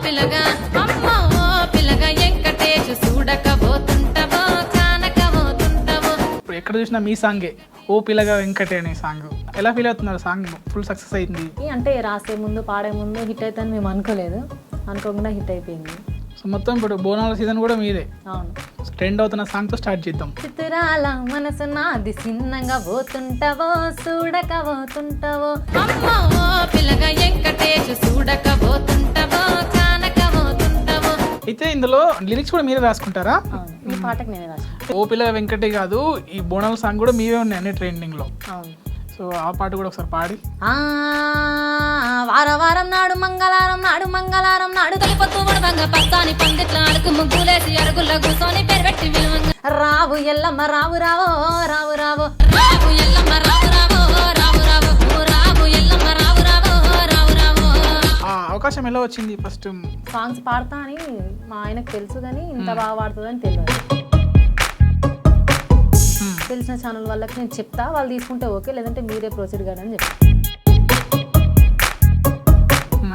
పిల్లగా అమ్మో పిల్లగా వెంకటేష్ చూడకపోతుంటవో కానకపోతుంటవో. ఇప్పుడు ఎక్కడ చూసినా మీ సాంగే ఓ పిల్లగా వెంకటే అనే సాంగ్. ఎలా ఫీల్ అవుతున్నారు? సాంగ్ ఫుల్ సక్సెస్ అయింది. అంటే రాసే ముందు పాడే ముందు హిట్ అవుతుందని మేము అనుకోలేదు, అనుకోకుండా హిట్ అయిపోయింది. సో మొత్తం ఇప్పుడు బోనాల సీజన్ కూడా మీదే. అవును. ట్రెండ్ అవుతున్న సాంగ్తో స్టార్ట్ చేద్దాం. చిత్రాల మనసు నాది చిన్నగా పోతుంటావో చూడకపోతుంటావో. అమ్మో పిల్లగా వెంకటేష్ చూడకపోతుంటవో కానకపోతుంటవో. అయితే ఇందులో లిరిక్స్ కూడా మీరే రాసుకుంటారా? అవును, ఈ పాటకు నేనే రాశాను. ఓ పిల్లగా వెంకటే కాదు, ఈ బోనాల సాంగ్ కూడా మీవే ఉన్నాయి అన్ని ట్రెండింగ్లో. అవును. సో ఆ పాట కూడా ఒకసారి పాడి. వారం నాడు మంగళవారం నాడు తొలిపొద్దు వడవంగ పచ్చాని పందిట్ల అడుగు ముగ్గులేసి అరుగుల్లో కూర్చొని పెరగట్టి విలువంగ రావు ఎల్లమ్మ రావు రావో రావు రావో రావు ఎల్లమ్మ రావు రావో రావు రావో రావు ఎల్లమ్మ రావు రావో రావు రావో. ఆ అవకాశం ఎలా వచ్చింది? ఫస్ట్ సాంగ్స్ పాడతా అని మా ఆయనకు తెలుసు, కానీ ఇంత బాగా పాడుతుందని తెలియదు. తెలిసిన ఛానల్ వాళ్ళకి నేను చెప్తా, వాళ్ళు తీసుకుంటే ఓకే, లేదంటే మీరే ప్రొసీడ్ కానీ అని చెప్పి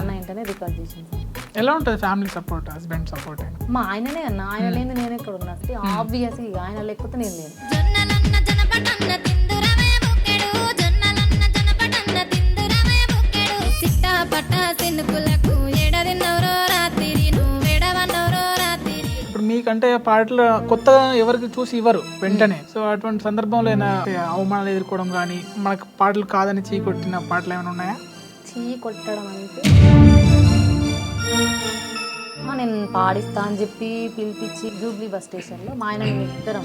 అన్న వెంటనే రికార్డ్ చేసింది. ఎలా ఉంటుంది ఫ్యామిలీ సపోర్ట్, హస్బెండ్ సపోర్ట్? మా ఆయననే అన్న, ఆయన లేని నేను ఎక్కడ ఉన్నా, ఆబ్వియస్లీ ఆయన లేకపోతే నేను లేను. జొన్నలన్న జనపటన్న తిందురమే బుక్కెడు జొన్నలన్న జనపటన్న తిందురమే బుక్కెడు సిట్టా పట్ట సినుకులకు ఎడదిన్నవరో రాత్రి నువ్వెడవన్నవరో రాత్రి. ఇప్పుడు మీకంటే పాటలు కొత్తగా ఎవరికి చూసి ఇవ్వరు వెంటనే. సో అటువంటి సందర్భంలో ఏమైనా అవమానాలు ఎదుర్కోవడం కానీ, మనకు పాటలు కాదని చీ కొట్టిన పాటలు ఏమైనా ఉన్నాయా? చీ కొట్టడం అంటే నేను పాడిస్తా అని చెప్పి పిలిపించి జూబ్లీ బస్ స్టేషన్లో మా ఆయన మేము ఇద్దరం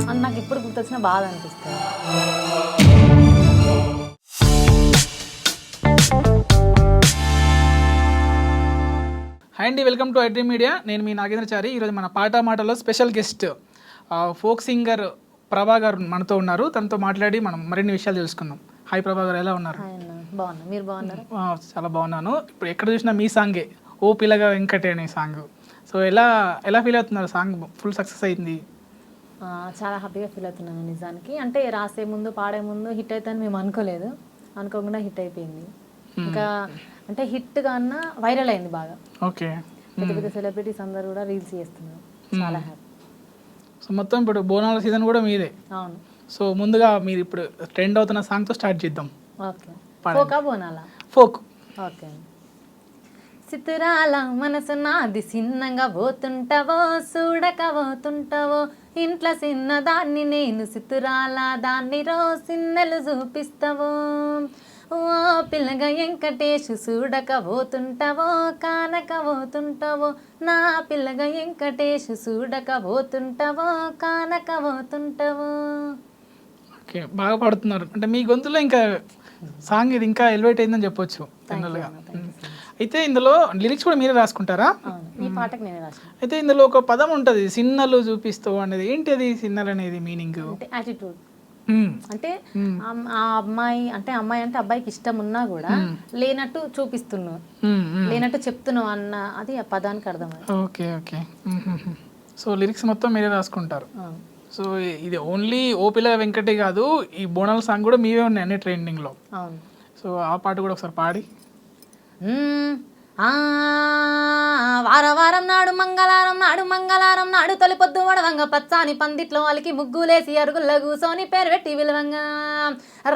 అని నాకు ఇప్పుడు గుర్తొచ్చిన బాధ అనిపిస్తుంది. హాయ్ అండి, వెల్కమ్ టు ఐడ్రీమ్ మీడియా. నేను మీ నాగేంద్రచారి. ఈరోజు మన పాట మాటలో స్పెషల్ గెస్ట్ ఫోక్ సింగర్ ప్రభా గారు మనతో ఉన్నారు. తనతో మాట్లాడి మనం మరిన్ని విషయాలు తెలుసుకుందాం. హాయ్ ప్రభా గారు, ఎలా ఉన్నారు? బాగున్నా, మీరు బాగున్నారు? చాలా బాగున్నాను. ఇప్పుడు ఎక్కడ చూసినా మీ సాంగే ఓ పిల్లగా వెంకటే అనే సాంగ్. సో ఎలా ఫీల్ అవుతున్నారు? సాంగ్ ఫుల్ సక్సెస్ అయింది. చాలా హ్యాపీగా ఫీల్ అవుతున్నాను నిజానికి. అంటే రాసే ముందు పాడే ముందు హిట్ అవుతుందని మేము అనుకోలేదు, అనుకోకుండా హిట్ అయిపోయింది. ఇంకా అంటే హిట్ కన్నా వైరల్ అయింది బాగా. ఓకే. పెద్ద పెద్ద సెలబ్రిటీస్ అందరు కూడా రీల్స్ చేస్తున్నారు. చాలా హ్యాపీ. సో మొత్తం ఇప్పుడు బోనాల సీజన్ కూడా మీదే. అవును. సో ముందుగా మీరు ఇప్పుడు ట్రెండ్ అవుతున్న సాంగ్తో స్టార్ట్ చేద్దాం. ఓకే. ఫోకా బోనాలా? ఫోక్. ఓకే. చిత్రాల మనసు నాది చిన్నగా పోతుంటావో చూడకపోతుంటావో ఇంట్లో చిన్నదాన్ని నేను చిత్రాల దాన్ని సిన్నెలు చూపిస్తావో. ఓ పిల్లగా వెంకటేష్ చూడకపోతుంటావో కానకపోతుంటావో నా పిల్లగా వెంకటేష్ చూడకపోతుంటావో కానకపోతుంటావో. ఓకే, బాగా పాడుతున్నారు. అంటే మీ గొంతులో ఇంకా సాంగ్ ఇది ఇంకా ఎలివేట్ అయిందని చెప్పొచ్చు జనరల్గా. అయితే ఇందులో లిరిక్స్ కూడా మీరే రాసుకుంటారా? ఈ పాటకు నేనే రాశాను. అయితే ఇందులో ఒక పదం ఉంటుంది, సిన్నలు చూపిస్తావు అనేది. ఏంటి అది సిన్నలు అనేది మీనింగ్? అంటే యాటిట్యూడ్. అంటే ఆ అమ్మాయి అంటే అబ్బాయికి ఇష్టం ఉన్నా కూడా లేనట్టు చూపిస్తున్నావు, లేనట్టు చెప్తున్నావు అన్న అది ఆ పదానికి అర్థం. Okay okay. సో లిరిక్స్ మొత్తం మీరే రాసుకుంటారు. సో ఇది ఓన్లీ ఓ పిల్ల వెంకటే కాదు, ఈ బోనాల సాంగ్ కూడా మీవే ఉన్నాయి అన్ని ట్రెండింగ్లో. అవును. సో ఆ పాట కూడా ఒకసారి పాడి. వారం నాడు మంగళవారం నాడు తొలిపొద్దు వడవంగ పచ్చాని పందిట్లో వాళ్ళకి ముగ్గులేసి అరుగుల్లో కూసోని పేరు పెట్టి విలువంగా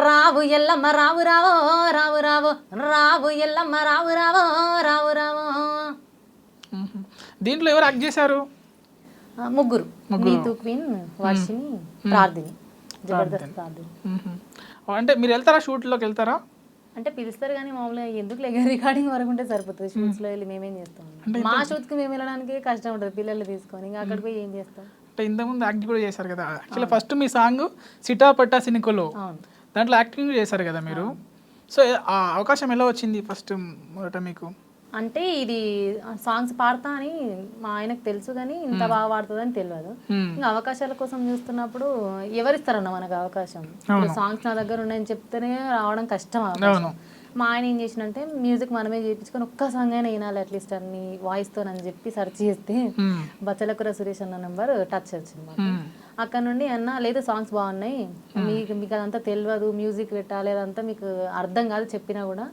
రావు ఎల్లమ్మ రావు రావో రావు రావో రావు ఎల్లమ్మ రావు రావో రావు రావో. దీంట్లో ఎవరు యాక్ట్ చేశారు? ముగ్గురు. నీతు క్వీన్, వర్షిని, ప్రార్థిని. జబర్దస్త్ ప్రార్థిని. అంటే మీరు వెళ్తారా, షూట్లోకి వెళ్తారా? అంటే పిలుస్తారు కానీ మామూలుగా ఎందుకు రికార్డింగ్ వరకు ఉంటే సరిపోతుంది. షూట్స్లో వెళ్ళి మేమేం చేస్తాం? మా షూట్కి మేము వెళ్ళడానికి కష్టం ఉంటుంది పిల్లల్ని తీసుకొని, ఇంకా అక్కడికి పోయి ఏం చేస్తాం? అంటే ఇంతకుముందు యాక్టింగ్ కూడా చేశారు కదా. యాక్చువల్లీ ఫస్ట్ మీ సాంగ్ సిటా పట్టా సినికోలో, దాంట్లో యాక్టింగ్ చేశారు కదా మీరు. సో ఆ అవకాశం ఎలా వచ్చింది ఫస్ట్ మొదట మీకు? అంటే ఇది సాంగ్స్ పాడతా అని మా ఆయనకు తెలుసు, కానీ ఇంత బాగా పాడుతుందని తెలియదు. ఇంకా అవకాశాల కోసం చూస్తున్నప్పుడు ఎవరిస్తారన్న మనకు అవకాశం? సాంగ్స్ నా దగ్గర ఉన్నాయని చెప్తేనే రావడం కష్టం. మా ఆయన ఏం చేసినంటే మ్యూజిక్ మనమే చేయించుకొని ఒక్క సాంగ్ అయినా వినాలి అట్లీస్ట్ అన్ని వాయిస్తో అని చెప్పి సెర్చ్ చేస్తే బచ్చలకూర సురేష్ అన్న నెంబర్ టచ్ వచ్చింది. అక్కడ నుండి అన్న లేదు సాంగ్స్ బాగున్నాయి, మీకు అదంతా తెలియదు, మ్యూజిక్ పెట్టాలి అదంతా మీకు అర్థం కాదు, చెప్పినా కూడా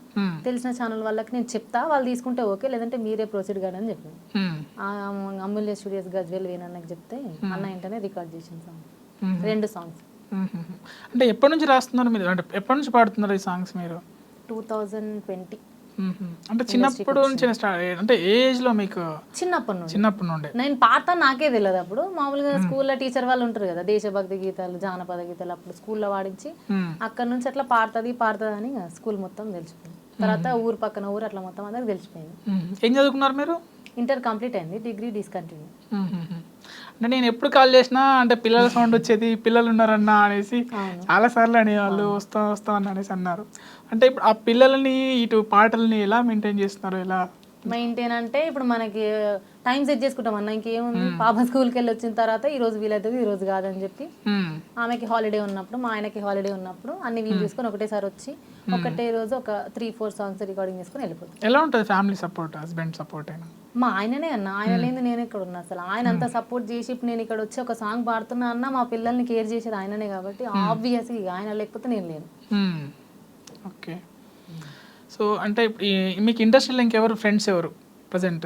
తెలిసిన ఛానల్ వాళ్ళకి నేను చెప్తా, వాళ్ళు తీసుకుంటే ఓకే, లేదంటే మీరే ప్రొసీడ్ కాదు అని చెప్పాను. అమూల్య స్టూడియోస్ గజ్వేల్ వేణన్నకి చెప్తే అన్న వెంటనే రికార్డ్ చేసిన సాంగ్, 2 సాంగ్స్. అంటే ఎప్పటి నుంచి రాస్తున్నారు మీరు, అంటే ఎప్పటి నుంచి పాడుతున్నారు ఈ సాంగ్స్ మీరు? 2020. అంటే చిన్నప్పుడు నుంచి అంటే ఏ ఏజ్ లో మీకు? చిన్నప్పటి నుండి నేను పాడతాను, నాకే తెలియదు. అప్పుడు మామూలుగా స్కూల్లో టీచర్ వాళ్ళు ఉంటారు కదా, దేశభక్తి గీతాలు, జానపద గీతాలు అప్పుడు స్కూల్లో వాడించి అక్కడ నుంచి అట్లా పాడుతుంది అని స్కూల్ మొత్తం తెలిసిపోయింది. తర్వాత ఊరు పక్కన ఊరు అట్లా మొత్తం అందరికి తెలిసిపోయింది. ఏం చదువుకున్నారు మీరు? ఇంటర్ కంప్లీట్ అయింది, డిగ్రీ డిస్కంటిన్యూ. అంటే నేను ఎప్పుడు కాల్ చేసినా అంటే పిల్లల సౌండ్ వచ్చేది, పిల్లలు ఉన్నారన్నా అనేసి చాలా సార్లు అనేవాళ్ళు, వస్తాం అని అనేసి అన్నారు. అంటే ఇప్పుడు ఆ పిల్లల్ని ఇటు పాటల్ని ఎలా మెయింటైన్ చేస్తున్నారు? ఎలా మెయింటైన్ అంటే ఇప్పుడు మనకి టైం సెట్ చేసుకుంటాం అన్న, ఇంకేముంది, పాప స్కూల్కి వెళ్ళి వచ్చిన తర్వాత ఈ రోజు వీలవుతుంది, ఈ రోజు కాదని చెప్పి ఆమెకి హాలిడే ఉన్నప్పుడు, మా ఆయనకి హాలిడే ఉన్నప్పుడు అన్ని వీలు తీసుకొని ఒకటేసారి వచ్చి ఒకటే రోజు ఒక 3-4 సాంగ్స్ రికార్డింగ్ చేసుకుని వెళ్ళిపోతాం. ఎలా ఉంటుంది ఫ్యామిలీ సపోర్ట్, హస్బెండ్ సపోర్ట్ అయినా? మా ఆయననే అన్న, ఆయన లేని నేను ఇక్కడ ఉన్నా. అసలు ఆయన అంతా సపోర్ట్ చేసి ఇప్పుడు నేను ఇక్కడ వచ్చి ఒక సాంగ్ పాడుతున్నా అన్న, మా పిల్లల్ని కేర్ చేసేది ఆయననే కాబట్టి ఆబ్వియస్గా ఆయన లేకపోతే నేను లేను. ఓకే. సో అంటే మీకు ఇండస్ట్రీలో ఇంకెవరు ఫ్రెండ్స్ ఎవరు ప్రజెంట్?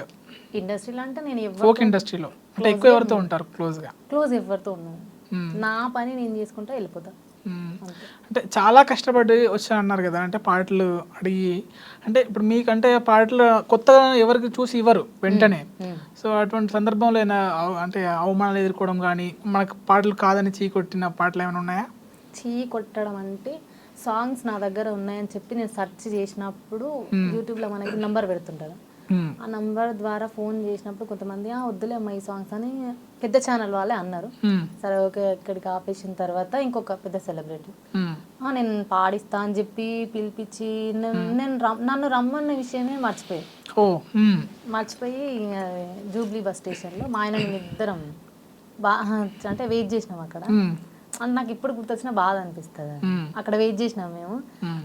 ఇండస్ట్రీలో అంటే నేను ఫోక్ ఇండస్ట్రీలో అంటే ఎక్కువ ఎవరితో ఉంటారు క్లోజ్? ఎవరితో ఉన్నాను, నా పని నేను చేసుకుంటా వెళ్ళిపోతా. అంటే చాలా కష్టపడి వచ్చా అన్నారు కదా, అంటే పాటలు అడిగి, అంటే ఇప్పుడు మీకంటే పాటలు కొత్తగా ఎవరికి చూసి ఇవ్వరు వెంటనే. సో అటువంటి సందర్భంలో ఏమైనా అంటే అవమానాలు ఎదుర్కోవడం కానీ, మనకు పాటలు కాదని చీ కొట్టిన పాటలు ఏమైనా ఉన్నాయా? చీ కొట్టడం అంటే సాంగ్స్ నా దగ్గర ఉన్నాయని చెప్పి నేను సెర్చ్ చేసినప్పుడు యూట్యూబ్లో మనకి నంబర్ పెడుతుంటారు, ఆ నంబర్ ద్వారా ఫోన్ చేసినప్పుడు కొంతమంది వద్దులే అమ్మ ఈ సాంగ్స్ అని పెద్ద ఛానల్ వాళ్ళే అన్నారు. సరే ఓకే, ఇక్కడికి ఆపేసిన తర్వాత ఇంకొక పెద్ద సెలబ్రిటీ నేను పాడిస్తా అని చెప్పి పిలిపించి నన్ను రమ్మన్న విషయమే మర్చిపోయి జూబ్లీ బస్ స్టేషన్లో మా ఆయన ఇద్దరం అంటే వెయిట్ చేసినాం అక్కడ. అంటే నాకు ఇప్పుడు గుర్తొచ్చిన బాధ అనిపిస్తుంది. అక్కడ వెయిట్ చేసినాం మేము,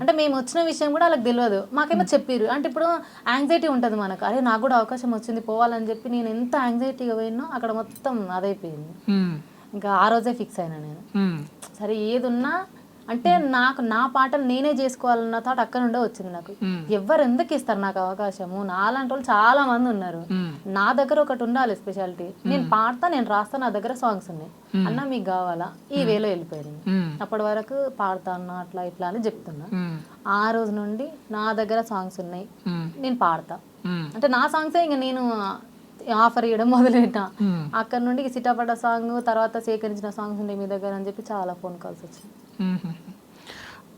అంటే మేము వచ్చిన విషయం కూడా వాళ్ళకి తెలియదు, మాకేమో చెప్పారు. అంటే ఇప్పుడు యాంగ్జైటీ ఉంటుంది మనకు, అరే నాకు కూడా అవకాశం వచ్చింది పోవాలని చెప్పి నేను ఎంత యాంగ్జైటీగా పోయినో అక్కడ మొత్తం అదైపోయింది. ఇంకా ఆ రోజే ఫిక్స్ అయినా నేను, సరే ఏదున్నా అంటే నాకు నా పాటలు నేనే చేసుకోవాలన్న థాట్ అక్కడ నుండే వచ్చింది నాకు. ఎవరు ఎందుకు ఇస్తారు నాకు అవకాశము? నాలాంటి వాళ్ళు చాలా మంది ఉన్నారు, నా దగ్గర ఒకటి ఉండాలి స్పెషాలిటీ. నేను పాడతా, నేను రాస్తా, నా దగ్గర సాంగ్స్ ఉన్నాయి అన్న, మీకు కావాలా? ఈ వేలో వెళ్ళిపోయింది. అప్పటి వరకు పాడతా అన్న అట్లా ఇట్లా అని చెప్తున్నా. ఆ రోజు నుండి నా దగ్గర సాంగ్స్ ఉన్నాయి, నేను పాడతా. అంటే నా సాంగ్సే ఇంకా నేను ఆఫర్ ఇవ్వడం మొదలెట్టా. అక్కడ నుండి సిటాపడ్డ సాంగ్, తర్వాత సేకరించిన సాంగ్స్ ఉండే మీ దగ్గర అని చెప్పి చాలా ఫోన్ కాల్స్ వచ్చాయి.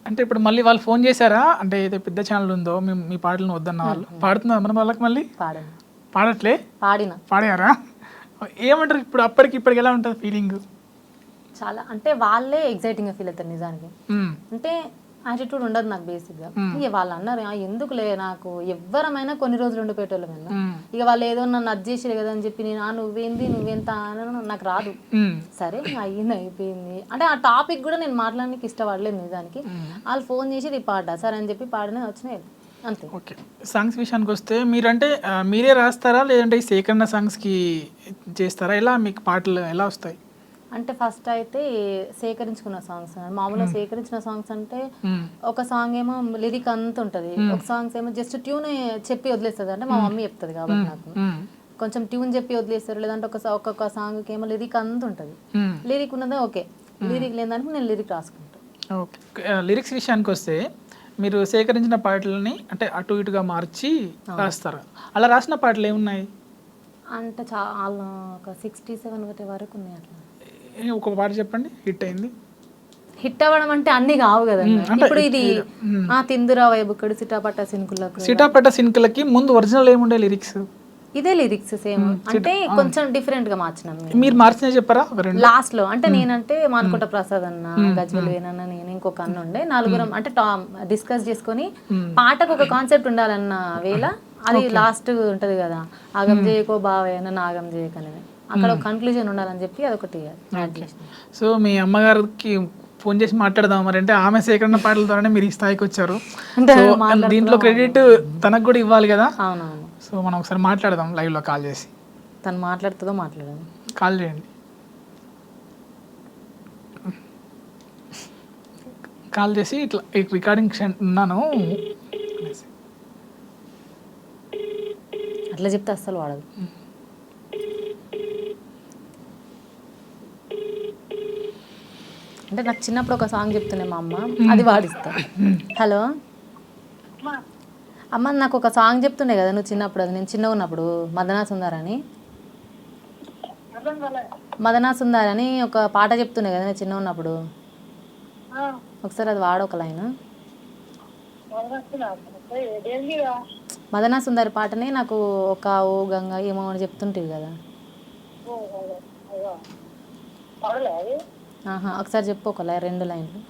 అంటే ఇప్పుడు మళ్ళీ వాళ్ళు ఫోన్ చేశారా? అంటే ఏదో పెద్ద ఛానల్ ఉందో మీ పాటలను వద్దన్న వాళ్ళు పాడుతున్నారు మన వాళ్ళకి మళ్ళీ పాడట్లే? పాడారా? ఏమంటారు ఇప్పుడు? అప్పటికి ఇప్పటికి ఎలా ఉంటుంది ఫీలింగ్? చాలా అంటే వాళ్ళే ఎగ్జైటింగ్ గా ఫీల్ అవుతారు నిజానికి. అంటే యాటిట్యూడ్ ఉండదు నాకు బేసిక్గా. ఇక వాళ్ళు అన్నారు ఎందుకులే, నాకు ఎవరమైనా కొన్ని రోజులు ఉండిపోయేటోళ్ళమైనా, ఇక వాళ్ళు ఏదో నన్ను అడ్జేసారు కదా అని చెప్పి నేను నువ్వెంత అని నాకు రాదు. సరే అయ్యింది అయిపోయింది అంటే ఆ టాపిక్ కూడా నేను మాట్లాడడానికి ఇష్టపడలేదు నిజానికి. వాళ్ళు ఫోన్ చేసి ఇది పాడా సరే అని చెప్పి పాడిన వచ్చినాయి అంతే. ఓకే, సాంగ్స్ విషయానికి వస్తే మీరంటే మీరే రాస్తారా లేదంటే ఈ సేకరణ సాంగ్స్కి చేస్తారా? ఎలా మీకు పాటలు ఎలా వస్తాయి? అంటే ఫస్ట్ అయితే సేకరించుకున్న సాంగ్స్, మామూలుగా సేకరించిన సాంగ్స్ అంటే ఒక సాంగ్ ఏమో లిరిక్ అంత ఉంటుంది, ఒక సాంగ్స్ ఏమో జస్ట్ ట్యూన్ చెప్పి వదిలేస్తుంది. అంటే మా మమ్మీ చెప్తుంది కాబట్టి నాకు కొంచెం ట్యూన్ చెప్పి వదిలేస్తారు. లేదంటే ఒక్కొక్క సాంగ్కి ఏమో లిరిక్ అంత ఉంటుంది. లిరిక్ ఉన్నదే ఓకే, లిరిక్ లేదానికి నేను లిరిక్ రాసుకుంటాను. ఓకే, లిరిక్స్ విషయానికి వస్తే మీరు సేకరించిన పాటలని అంటే అటు ఇటుగా మార్చి రాస్తారు. అలా రాసిన పాటలు ఏమున్నాయి? అంటే చాలా ఒక 67 వరకు ఉన్నాయి. అట్లా ఒక పాట చెప్పండి హిట్ అయింది. హిట్ అవ్వడం అంటే అన్ని కావు కదా. ఇప్పుడు ఇది తిందురా వైబుక్కడు సిటాపట్ట సినుకులకి ముందు ఒరిజినల్ ఏముండే లిరిక్స్? ఇదే లిరిక్స్ సేమ్, అంటే కొంచెం డిఫరెంట్ గా మార్చినాం. మీరు మార్చిన చెప్పారా లాస్ట్ లో? అంటే నేనంటే మానుకుంట ప్రసాద్ అన్న, గజ్వల్ వేణన్న, నేను ఇంకొక అన్న ఉండే, నలుగురం అంటే డిస్కస్ చేసుకొని పాటకు ఒక కాన్సెప్ట్ ఉండాలన్న వేళ అది లాస్ట్ ఉంటది కదా, ఆగం చేయకో బావయ్య నాగం చేయక అనేది, అక్కడ ఒక కన్క్లూజన్ ఉండాలని చెప్పి అదొకటి. సో మీ అమ్మగారికి ఫోన్ చేసి మాట్లాడదాం మరి, అంటే ఆమె సేకరణ పాటల ద్వారానే మీరు ఈ స్థాయికి వచ్చారు. దీంట్లో క్రెడిట్ తనకు కూడా ఇవ్వాలి కదా. అవునవును. సో మనం ఒకసారి మాట్లాడదాం లైవ్ లో కాల్ చేసి. తను మాట్లాడుతుందో మాట్లాడదాం, కాల్ చేయండి. కాల్ చేసి ఇట్లా రికార్డింగ్ ఉన్నాను అనేసి. అట్లా చెప్తే అస్సలు వాడదు. అంటే నాకు చిన్నప్పుడు ఒక సాంగ్ చెప్తుండే మా అమ్మ, అది వాడిస్తా. హలో అమ్మ, నాకు ఒక సాంగ్ చెప్తుండే కదా నువ్వు చిన్నప్పుడు, అది నేను చిన్నగా ఉన్నప్పుడు, మదనా సుందరని ఒక పాట చెప్తుండే కదా నేను చిన్న ఉన్నప్పుడు. ఒకసారి అది వాడు ఒక లైన్. మదనా సుందరి పాటనే నాకు ఒక ఓ గంగ ఏమో అని చెప్తుంటేవి కదా. ఆహా, ఒకసారి చెప్పు ఒక లైన్, 2 లైన్లు.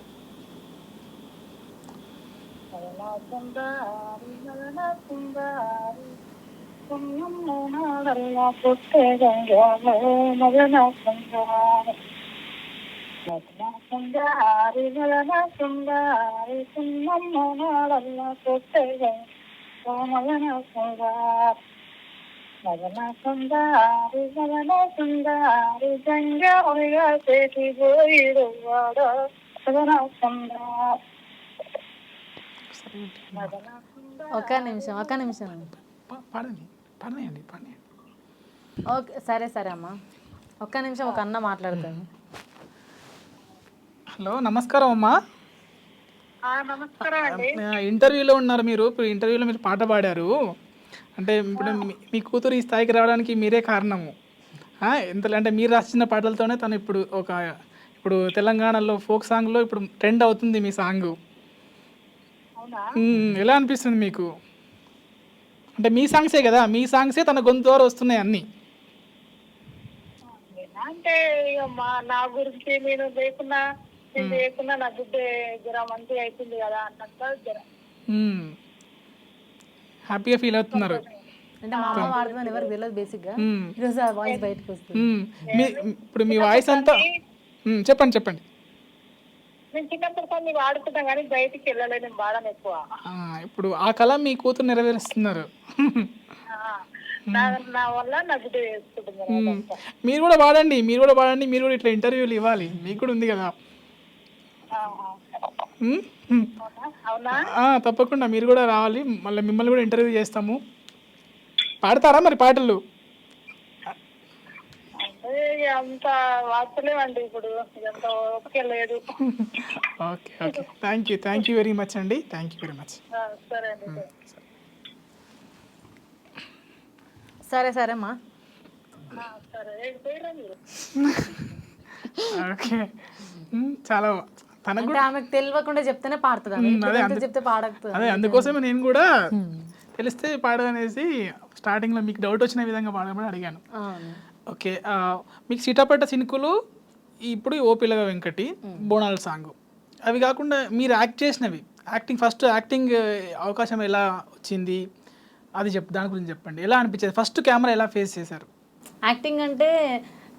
ఒక నిమిషం పాడండి పాడండి పాడండి. ఓకే, సరే సరే అమ్మా, ఒక్క నిమిషం, ఒక అన్న మాట్లాడతాను. హలో, నమస్కారం అమ్మా. ఇంటర్వ్యూలో ఉన్నారు మీరు. ఇప్పుడు ఇంటర్వ్యూలో మీరు పాట పాడారు అంటే ఇప్పుడు మీ కూతురు ఈ స్థాయికి రావడానికి మీరే కారణము. ఎంత అంటే మీరు రాసిన పాటలతోనే తను ఇప్పుడు తెలంగాణలో ఫోక్ సాంగ్లో ఇప్పుడు ట్రెండ్ అవుతుంది మీ సాంగ్. ఎలా అనిపిస్తుంది మీకు? అంటే మీ సాంగ్సే కదా, మీ సాంగ్సే తన గొంతు ద్వారా వస్తున్నాయి అన్నీ. అంటే ఇక నా గురించి నేను లేకున్నా నా బిడ్డ జ్వరం మంచిగా అవుతుంది కదా అన్నంత జ్వరం హ్యాపీగా ఫీల్ అవుతున్నారు. అంటే మా అమ్మ వాడుతుందని ఎవరికి తెలియదు బేసిక్గా. ఈరోజు ఆ వాయిస్ బయటకు వస్తుంది. ఇప్పుడు మీ వాయిస్ అంతా చెప్పండి చెప్పండి. నేను చిన్నప్పుడు కొన్ని వాడుకుంటాం కానీ బయటికి వెళ్ళలేదు, నేను వాడను ఎక్కువ. ఇప్పుడు ఆ కళ మీ కూతురు నెరవేరుస్తున్నారు. నా వల్ల నా బిడ్డ చేసుకుంటున్నారు. మీరు కూడా వాడండి, మీరు కూడా ఇట్లా ఇంటర్వ్యూలు ఇవ్వాలి, మీకు కూడా ఉంది కదా. అవునా? తప్పకుండా మీరు కూడా రావాలి, మళ్ళీ మిమ్మల్ని కూడా ఇంటర్వ్యూ చేస్తాము. పాడతారా మరి పాటలు? అంత వాడలేమండి ఇప్పుడు, ఎంత ఓపిక లేదు. Okay okay, thank you very much అండి, థ్యాంక్ యూ వెరీ మచ్. సరే అండి. సరే సరేమ్మా. ఓకే, చాలా తనకు ఆమెకు తెలియకుండా చెప్తేనే పాడుతుంది, చెప్తే పాడకపోతే. అదే అందుకోసమే నేను కూడా తెలిస్తే పాడదనేసి స్టార్టింగ్లో మీకు డౌట్ వచ్చిన విధంగా పాడమని అడిగాను. ఓకే, మీకు సిటాపట్ట సినుకులు, ఇప్పుడు ఓ పిల్లగా వెంకటి, బోనాల సాంగ్, అవి కాకుండా మీరు ఫస్ట్ యాక్టింగ్ అవకాశం ఎలా వచ్చింది అది దాని గురించి చెప్పండి. ఎలా అనిపించేది? ఫస్ట్ కెమెరా ఎలా ఫేస్ చేశారు? యాక్టింగ్ అంటే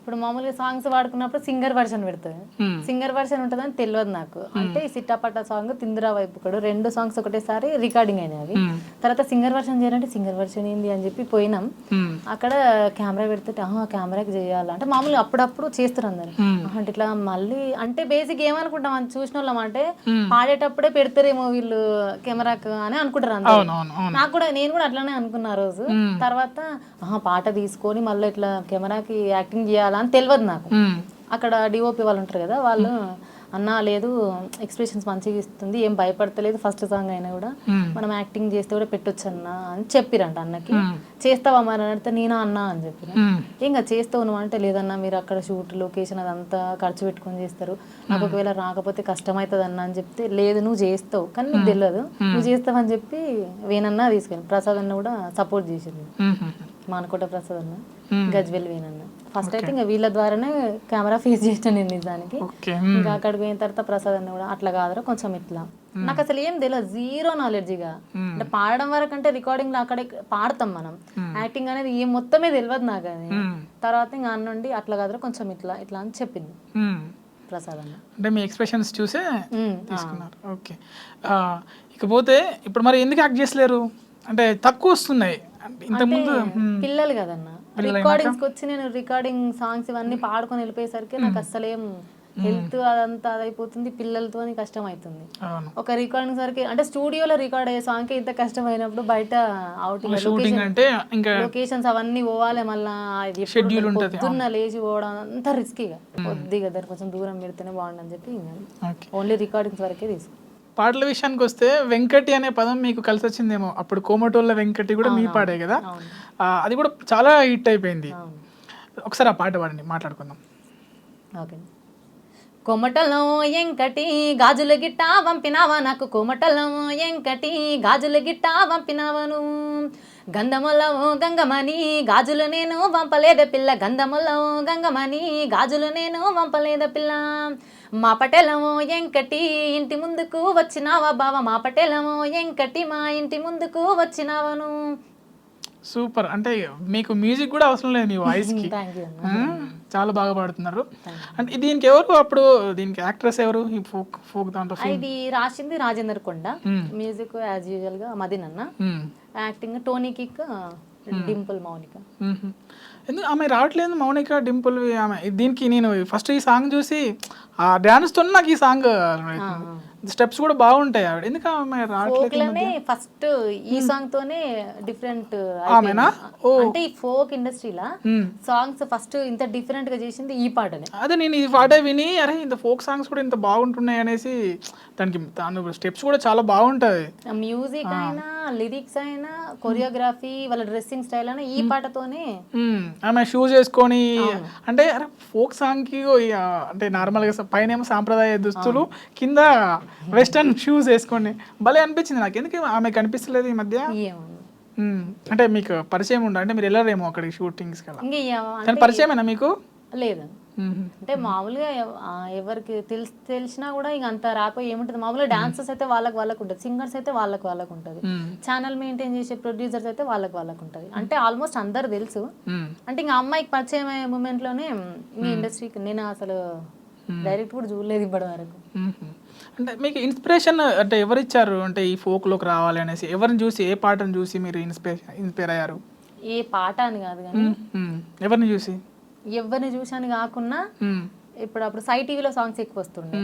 ఇప్పుడు మామూలుగా సాంగ్స్ వాడుకున్నప్పుడు సింగర్ వర్షన్ పెడుతుంది. సింగర్ వర్షన్ ఉంటుందని తెలియదు నాకు. అంటే ఈ సిట్టాపట్ట సాంగ్, తిందిరా వైపు కూడా 2 సాంగ్స్ ఒకటేసారి రికార్డింగ్ అయినాయి. అవి తర్వాత సింగర్ వర్షన్ చేయాలంటే సింగర్ వర్షన్ ఏంది అని చెప్పి పోయినాం. అక్కడ కెమెరా పెడితే కెమెరాకి చేయాలంటే మామూలుగా అప్పుడప్పుడు చేస్తారు అందరు. అంటే ఇట్లా మళ్ళీ అంటే బేసిక్ ఏమనుకుంటాం అని చూసిన వాళ్ళం, అంటే పాడేటప్పుడే పెడతారేమో వీళ్ళు కెమెరాకు అని అనుకుంటారు అందరు. నేను కూడా అట్లానే అనుకున్నా ఆ రోజు. తర్వాత పాట తీసుకొని మళ్ళీ ఇట్లా కెమెరాకి యాక్టింగ్ చేయాలి అని తెలియదు నాకు. అక్కడ డిఓపి వాళ్ళు ఉంటారు కదా, వాళ్ళు అన్న లేదు ఎక్స్ప్రెషన్స్ మంచిగా ఇస్తుంది, ఏం భయపడతలేదు, ఫస్ట్ సాంగ్ అయినా కూడా మనం యాక్టింగ్ చేస్తే కూడా పెట్టొచ్చు అన్న అని చెప్పిరంట అన్నకి. చేస్తావా మరి అని అడిగితే నేనా అన్నా అని చెప్పిన. ఇంకా చేస్తావు నువ్వు అంటే, లేదన్నా మీరు అక్కడ షూట్ లొకేషన్ అదంతా ఖర్చు పెట్టుకొని చేస్తారు, నాకు ఒకవేళ రాకపోతే కష్టమవుతుంది అన్న అని చెప్తే, లేదు నువ్వు చేస్తావు కానీ నీకు తెలియదు, నువ్వు చేస్తావని చెప్పి వేనన్నా తీసుకెళ్ళి ప్రసాద్ అన్న కూడా సపోర్ట్ చేసింది. మానకోట ప్రసాద్ అన్న, గజ్వెల్ వేనన్న. ఫస్ట్ అయితే ఇంకా వీళ్ళ ద్వారానే కెమెరా ఫేస్ చేసాను నేను నిజానికి. ఇంకా అక్కడికి పోయిన తర్వాత ప్రసాద్ అన్న కూడా అట్లా కాదురా కొంచెం ఇట్లా, నాకు అసలు ఏం తెలియదు, జీరో నాలెడ్జిగా. అంటే పాడడం వరకు అంటే రికార్డింగ్ లో అక్కడే పాడతాం మనం, యాక్టింగ్ అనేది ఏం మొత్తమే తెలియదు నాకు. అది తర్వాత ఇంకా అన్నుండి అట్లా కాదురా కొంచెం ఇట్లా ఇట్లా అని చెప్పింది ప్రసాద్ అన్న. అంటే మీ ఎక్స్ప్రెషన్స్ చూసే తీసుకున్నారు. ఓకే, ఇకపోతే ఇప్పుడు మరి ఎందుకు యాక్ట్ చేసలేరు? అంటే తక్కువ వస్తున్నాయి ఇంతకుముందు. పిల్లలు కదన్నా, రికార్డింగ్స్కి వచ్చి నేను రికార్డింగ్ సాంగ్స్ ఇవన్నీ పాడుకొని వెళ్ళిపోయేసరికి నాకు అసలేం హెల్త్ అదంతా అదైపోతుంది, పిల్లలతో కష్టం అవుతుంది. అవును. ఒక రికార్డింగ్ వరకు అంటే స్టూడియోలో రికార్డ్ అయ్యే సాంగ్ ఇంత కష్టమైనప్పుడు బయట షూటింగ్ అంటే ఇంకా లొకేషన్స్ అవన్నీ పోవాలి, మళ్ళీ షెడ్యూల్ ఉంటుంది. పొద్దున్న లేచి పోవడం అంతా రిస్కీగా, కొద్దిగా దాన్ని కొంచెం దూరం పెడితేనే బాగుండని చెప్పి ఓకే. ఓన్లీ రికార్డింగ్స్ వరకే తీసుకు. పాటల విషయానికి వస్తే వెంకటి అనే పదం మీకు కలిసి వచ్చిందేమో. అప్పుడు కోమటోళ్ళ వెంకటి కూడా మీ పాడే కదా, అది కూడా చాలా హిట్ అయిపోయింది. ఒకసారి ఆ పాట పాడండి, మాట్లాడుకుందాం. ఓకే. కొమటలో ఎంకటి గాజుల గిట్ట పంపినావా నాకు, కొమటలో ఎంకటి గాజుల గిట్ట పంపినావను, గంధములో గంగమని గాజులు నేను వంపలేద పిల్ల, గంధములో గంగమని గాజులు నేను వంపలేద పిల్ల, మా పటేలమో ఎంకటి ఇంటి ముందుకు వచ్చినావా బావ, మా పటేలమో ఎంకటి మా ఇంటి ముందుకు వచ్చినావను. సూపర్. అంటే మీకు మ్యూజిక్ కూడా అవసరం లేదు మీ వాయిస్కి, చాలా బాగా పాడుతున్నారు. అంటే దీనికి ఎవరు అప్పుడు దీనికి యాక్ట్రెస్ ఎవరు ఈ ఫోక్ ఫోక్ దాంట్లో? ఇది రాసింది రాజేందర్ కొండ, మ్యూజిక్ యాజ్ యూజువల్ గా మదన్ అన్న, acting Tony kick, Dimple Mounika. ఎందుకు ఆమె రావట్లేదు మౌనిక డింపుల్ ఆమె? దీనికి నేను ఫస్ట్ ఈ సాంగ్ చూసి ఆ డ్యాన్స్తో నాకు ఈ సాంగ్ స్టెప్స్ కూడా బాగుంటాయి ఆవిడ, ఎందుకు ఆమె రావట్లేదు? ఫస్ట్ ఈ సాంగ్ తోనే డిఫరెంట్ ఆమెనా? అంటే ఈ ఫోక్ ఇండస్ట్రీలా సాంగ్స్ ఫస్ట్ ఇంత డిఫరెంట్ గా చేసింది ఈ పాటనే. అదే నేను ఈ పాట విని అరే ఇంత ఫోక్ సాంగ్స్ కూడా ఇంత బాగుంటున్నాయి అనేసి, దానికి దాని స్టెప్స్ కూడా చాలా బాగుంటాయి. మ్యూజిక్ అయినా లిరిక్స్ అయినా కొరియోగ్రఫీ వాళ్ళ డ్రెస్సింగ్ స్టైల్ అయినా ఈ పాటతోనే. ఆమె షూస్ వేసుకొని అంటే అరే ఫోక్ సాంగ్ కి అంటే నార్మల్ గా పైన ఏమో సాంప్రదాయ దుస్తులు, కింద వెస్టర్న్ షూస్ వేసుకొని భలే అనిపించింది నాకు. ఎందుకు ఆమె కనిపిస్తలేదు ఈ మధ్య? అంటే మీకు పరిచయం ఉండ అంటే మీరు వెళ్ళారేమో అక్కడికి షూటింగ్స్ కదా, పరిచయమేనా మీకు? లేదు, అంటే మామూలుగా ఎవరికి తెలిసినా కూడా ఇక అంత రాకపోయి ఏముంటుంది, మామూలుగా డాన్సర్స్ అయితే వాళ్ళకు ఉంటుంది, సింగర్స్ అయితే వాళ్ళకు ఉంటుంది, ఛానల్ మెయింటైన్ చేసే ప్రొడ్యూసర్స్ అయితే వాళ్ళకు ఉంటుంది. అంటే ఆల్మోస్ట్ అందరు తెలుసు. అంటే ఇంకా అమ్మాయికి పరిచయం అయ్యే మూమెంట్ లోనే ఈ ఇండస్ట్రీకి నేను అసలు డైరెక్ట్ కూడా చూడలేదు ఇప్పటి వరకు. అంటే మీకు ఇన్స్పిరేషన్ అంటే ఎవరు ఇచ్చారు అంటే ఈ ఫోక్ లోకి రావాలి అనేసి? ఎవరిని చూసి, ఏ పాటను చూసి మీరు ఇన్స్పైర్ అయ్యారు? ఏ పాట అని కాదు కానీ ఎవరిని చూసి? ఎవరిని చూసాను కాకుండా అప్పుడు సై టీవీలో సాంగ్స్ ఎక్కువ వస్తుండే,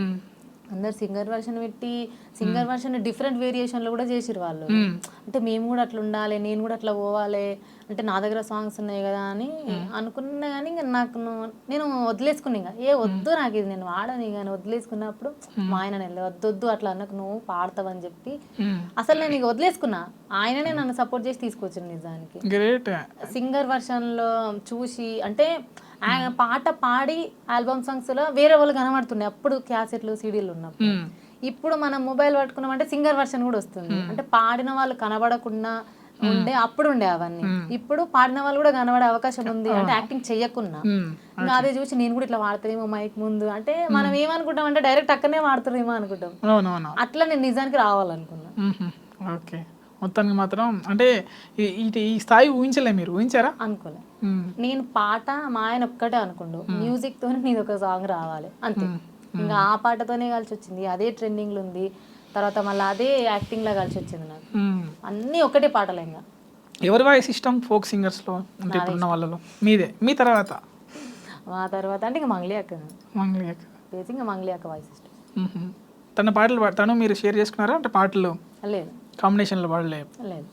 అందరు సింగర్ వర్షన్ పెట్టి సింగర్ వర్షన్ డిఫరెంట్ వేరియేషన్లో కూడా చేసిరు వాళ్ళు. అంటే మేము కూడా అట్లా ఉండాలి, నేను కూడా అట్లా పోవాలి, అంటే నా దగ్గర సాంగ్స్ ఉన్నాయి కదా అని అనుకున్నా. కానీ ఇంకా నేను వదిలేసుకున్నా, ఇంకా వద్దు నాకు ఇది నేను వాడని కానీ వదిలేసుకున్నప్పుడు మా ఆయన వద్దొద్దు అట్లా అన్నకు నువ్వు పాడతావని చెప్పి అసలు నేను ఇక వదిలేసుకున్నా. ఆయననే నన్ను సపోర్ట్ చేసి తీసుకొచ్చింది నిజానికి. సింగర్ వర్షన్లో చూసి అంటే పాట పాడి ఆల్బమ్ సాంగ్స్ లో వేరే వాళ్ళు కనబడుతుండే అప్పుడు, క్యాసెట్లు సీడీలు ఉన్నప్పుడు. ఇప్పుడు మనం మొబైల్ పట్టుకున్నామంటే సింగర్ వర్షన్ కూడా వస్తుంది, అంటే పాడిన వాళ్ళు కనబడకుండా ఉండే అప్పుడు ఉండే అవన్నీ. ఇప్పుడు పాడిన వాళ్ళు కూడా కనబడే అవకాశం ఉంది, అంటే యాక్టింగ్ చెయ్యకున్నా. ఇంకా అదే చూసి నేను కూడా ఇట్లా వాడతానేమో మైక్ ముందు, అంటే మనం ఏమనుకుంటాం అంటే డైరెక్ట్ అక్కడనే వాడుతారేమో అనుకుంటాం. అట్లా నేను నిజానికి రావాలనుకున్నా. ఓకే, మొత్తానికి మాత్రం అంటే ఈ స్థాయి ఊహించలే మీరు? ఊహించారా? అనుకోలే. నేను పాట మా ఆయన ఒక్కటే అనుకుండు, మ్యూజిక్ తోనే నీది ఒక సాంగ్ రావాలి అంతే. ఇంకా ఆ పాటతోనే కలిసి వచ్చింది, అదే ట్రెండింగ్ లో ఉంది. తర్వాత మళ్ళీ అదే యాక్టింగ్ లా కలిసి వచ్చింది నాకు. అన్ని ఒకటే పాటలే. ఇంకా ఎవరి వాయిస్ ఇష్టం ఫోక్ సింగర్స్ లో అంటే ఇప్పుడున్న వాళ్ళలో? మీదే? మీ తర్వాత? మా తర్వాత అంటే ఇంకా మంగ్లీ అక్క. ఇంకా మంగ్లీ అక్క వాయిస్ ఇష్టం. తన పాటలు తను మీరు షేర్ చేసుకున్నారా అంటే పాటలు? లేదు, కాంబినేషన్లో పాడలేదు. లేదు.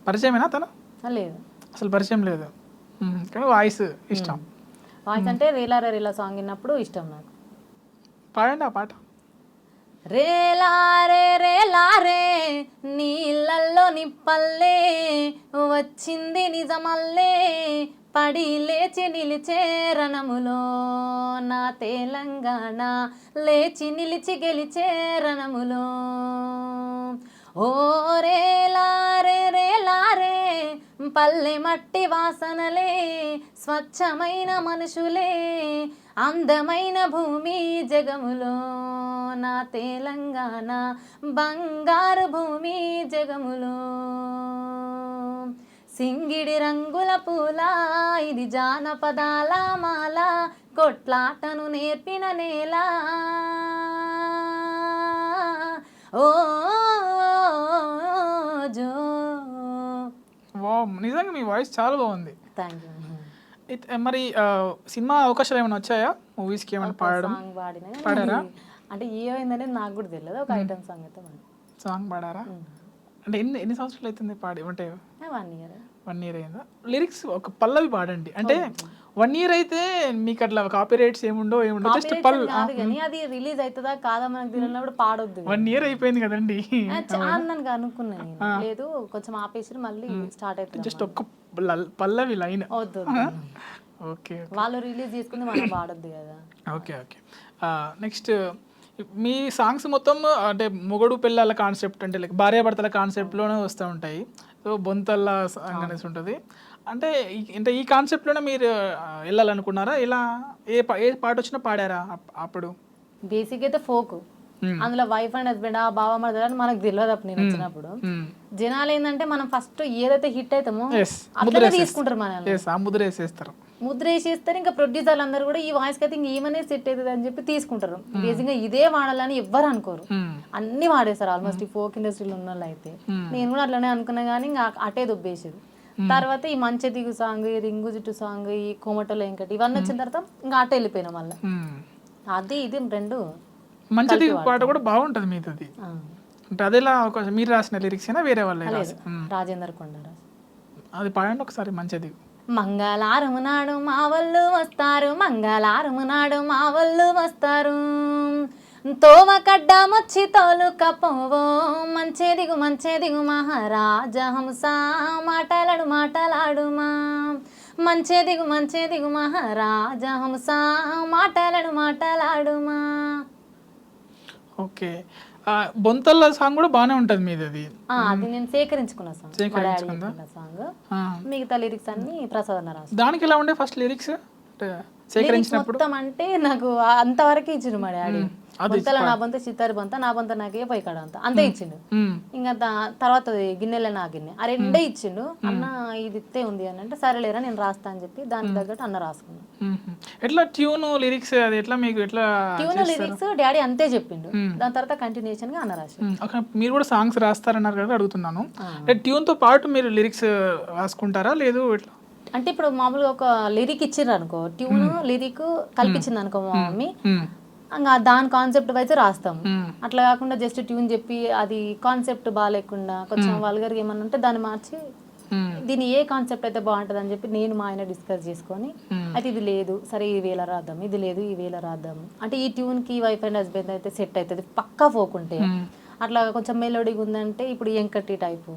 పరిచయమేనా తను? లేదు, అసలు పరిచయం లేదు, కానీ వాయిస్ ఇష్టం. వాయిస్ అంటే రేలారే రేలా సాంగ్ విన్నప్పుడు ఇష్టం నాకు. పాడండి ఆ పాట. రేలారే రేలారే నీళ్ళల్లో నిప్పల్లే వచ్చింది నిజమల్లే పడి లేచి నిలిచే రణములో నా తెలంగాణ లేచి నిలిచి గెలిచే రణములో. ఓ రేలారే రేలారే పల్లె మట్టి వాసనలే స్వచ్ఛమైన మనుషులే అందమైన భూమి జగములో నా తెలంగాణ బంగారు భూమి జగములో. సింగిడి రంగుల పూల ఇది జానపదాల మాల కొట్లాటను నేర్పిన నేల. ఓ జో. నిజంగా మీ వాయిస్ చాలా బాగుంది. Thank you. మరి సినిమా అవకాశాలు ఏమైనా వచ్చాయా? మూవీస్కి ఏమైనా పాడడం సాంగ్ పాడినా కానీ పాడారా? అంటే ఏమైందనేది నాకు కూడా తెలియదు, ఒక ఐటమ్ సాంగ్ అయితే పాడినా. సాంగ్ పాడారా? అంటే ఎన్ని సంవత్సరాలు అవుతుంది పాడి? అంటే 1 year. 1 year అయిందా? లిరిక్స్ ఒక పల్లవి పాడండి. అంటే 1 year అయితే మీకు అట్లా కాపీ రైట్స్ ఏముండో జస్ట్ పల్ కాదు కానీ అది రిలీజ్ అవుతుందా కాదా మనకు తెలియనప్పుడు పాడొద్దు. 1 year అయిపోయింది కదండి. నన్ను అనుకున్నాను నేను, లేదు కొంచెం ఆపేసి మళ్ళీ స్టార్ట్ అవుతుంది. జస్ట్ ఒక్క పల్లవి లైన్. వద్దు ఓకే వాళ్ళు రిలీజ్ చేసుకుంది మనం పాడొద్దు కదా. ఓకే ఓకే నెక్స్ట్ మీ సాంగ్స్ మొత్తం అంటే మొగడు పిల్లల కాన్సెప్ట్, అంటే లైక్ భార్యాభర్తల కాన్సెప్ట్లోనే వస్తూ ఉంటాయి. సో బొంతల్లా సాంగ్ అనేసి ఉంటుంది. అంటే ఈ కాన్సెప్ట్లోనే మీరు వెళ్ళాలనుకున్నారా? ఇలా ఏ పాట వచ్చినా పాడారా అప్పుడు? బేసిక్ అయితే ఫోక్, అందులో వైఫ్ అండ్ హస్బెండ్ ఆ బావ మరదలు అని మనకు తెలియదు అప్పుడు నేను వచ్చినప్పుడు. జనాలు ఏంటంటే మనం ఫస్ట్ ఏదైతే హిట్ అవుతామో అట్లనే తీసుకుంటారు మనల్ని, ముద్ర వేసేస్తారు. ముద్ర వేసేస్తారు. ఇంకా ప్రొడ్యూసర్లు అందరూ కూడా ఈ వాయిస్ కి అయితే ఇంక ఏమనే సెట్ అవుతుంది అని చెప్పి తీసుకుంటారు. బేసిక్ గా ఇదే వాడాలని ఎవ్వరు అనుకోరు, అన్ని వాడేస్తారు ఆల్మోస్ట్ ఈ ఫోక్ ఇండస్ట్రీలో ఉన్న వాళ్ళు అయితే. నేను కూడా అట్లనే అనుకున్నా కానీ ఇంకా అటే దుబ్బేసేది. తర్వాత ఈ మంచి దిగు సాంగ్, ఈ రింగు జుట్టు సాంగ్, ఈ కోమటోలో ఇంకటి ఇవన్నీ వచ్చిన తర్వాత ఇంకా అటే వెళ్ళిపోయినా మళ్ళీ. అది ఇది రెండు మంచి పాట కూడా బాగుంటది మీది. అంటే అదేలా మీరు రాసిన లిరిక్స్ అయినా వేరే వాళ్ళే రాజేందర్ కొండ అది పాడండి ఒకసారి. మంచిది. మంగళారము నాడు మా వాళ్ళు వస్తారు, మంగళారము నాడు మా వాళ్ళు వస్తారు, తోవ కడ్డామొచ్చి తోలు కపోవో, మంచేదిగు మహారాజా హంస, మాటలాడుమా, మంచేదిగు మహారాజా హంస, మాటలాడుమా. ఓకే బొంతల్ల సాంగ్ కూడా బాగానే ఉంటది మీది. అది నేను సేకరించుకున్న సాంగ్. మిగతా లిరిక్స్ అన్ని ప్రసాద్ రాసు. దానికి ఎలా ఉండే ఫస్ట్ లిరిక్స్ సేకరించినప్పుడు? మొత్తం అంటే నాకు అంతవరకు ఇచ్చిండు మా డాడీ. బొంతల నా బొంత చిత్తారి బొంత, నా బొంత నాకే పోయి కాడ అంత అంతే ఇచ్చిండు. ఇంకా తర్వాత గిన్నెల నా గిన్నె ఆ రెండే ఇచ్చిండు. అన్న ఇది ఇత్తే ఉంది అని అంటే సరేలేరా నేను రాస్తా అని చెప్పి దానికి తగ్గట్టు అన్న రాసుకున్నాను. ఎట్లా ట్యూన్ లిరిక్స్ అది ఎట్లా మీకు ఎట్లా? ట్యూన్ లిరిక్స్ డాడీ అంతే చెప్పిండు, దాని తర్వాత కంటిన్యూషన్ గా అన్న రాసి. మీరు కూడా సాంగ్స్ రాస్తారన్నారు కదా, అడుగుతున్నాను. ట్యూన్ తో పాటు మీరు లిరిక్స్ రాసుకుంటారా లేదు ఎట్లా? అంటే ఇప్పుడు మామూలుగా ఒక లిరిక్ ఇచ్చిండ్రు అనుకో, ట్యూన్ లిరిక్ కల్పించింది అనుకో మా మమ్మీ, ఇంకా దాని కాన్సెప్ట్ వైజ్ రాస్తాము. అట్లా కాకుండా జస్ట్ ట్యూన్ చెప్పి అది కాన్సెప్ట్ బాగాలేకుండా కొంచెం వల్గర్గా ఏమన్నా ఉంటే దాన్ని మార్చి దీని ఏ కాన్సెప్ట్ అయితే బాగుంటుంది అని చెప్పి నేను మా ఆయన డిస్కస్ చేసుకొని, అయితే ఇది లేదు సరే ఈ వేళ రాద్దాం, ఇది లేదు ఈ వేళ రాద్దాం, అంటే ఈ ట్యూన్కి వైఫ్ అండ్ హస్బెండ్ అయితే సెట్ అవుతుంది పక్కా ఫోక్ ఉంటే. అట్లా కొంచెం మెలోడీగా ఉందంటే ఇప్పుడు ఎంకట్టి టైపు